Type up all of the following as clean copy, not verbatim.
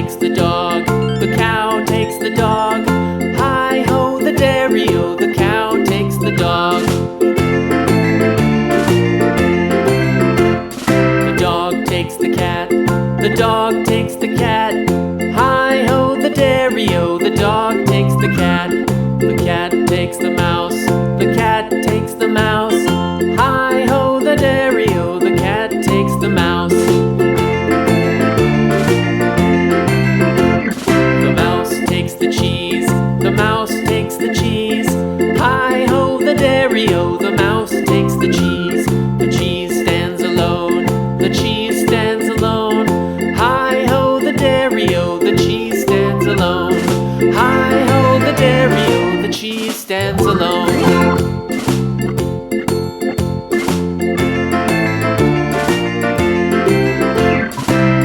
takes the dog, the cow takes the dog. Hi-ho, the dairy-o, the cow takes the dog. The dog takes the cat, the dog takes the cat. Hi-ho, the dairy-o, the dog takes the cat. The cat takes the mouse, the cat takes the mouse. Hi-ho, the dairy-o, the cat takes the mouse. The mouse takes the cheese, the mouse takes the cheese. Hi-ho, the dairy-o, the mouse takes the cheese. The cheese stands alone, the cheese stands alone. Hi-ho, the dairy-o, the cheese stands alone. Hi-ho, the dairy-o, the cheese stands alone.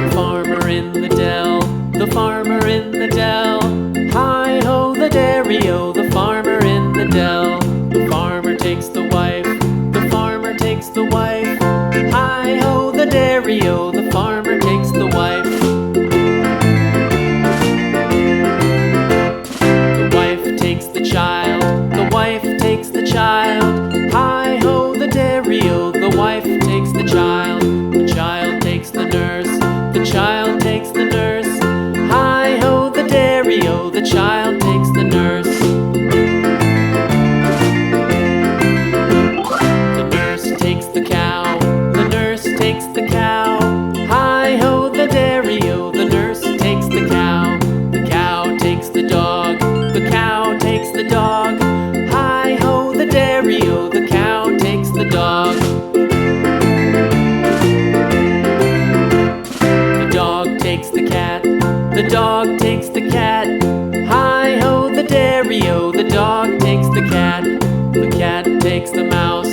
The farmer in the dell, the farmer in the dell. Hi-ho, the dairy-o, the farmer in the dell. The farmer takes the wife, the farmer takes the wife. Hi-ho, the dairy-o, the farmer takes the wife. The wife takes the child, the wife takes the child. Hi-ho, the dairy-o, the wife takes the child. The child takes the nurse, the child takes the nurse. Hi-ho, the dairy-o, the child takes the nurse. The nurse takes the cow, the nurse takes the cow. Hi-ho, the dairy-o, the nurse takes the cow. The cow takes the dog, the cow takes the dog. Hi-ho, the dairy-o, the cow takes the dog. The dog takes the cat, the dog takes the cat. Hi-ho, the dairy-o, the dog takes the cat. The cat takes the mouse,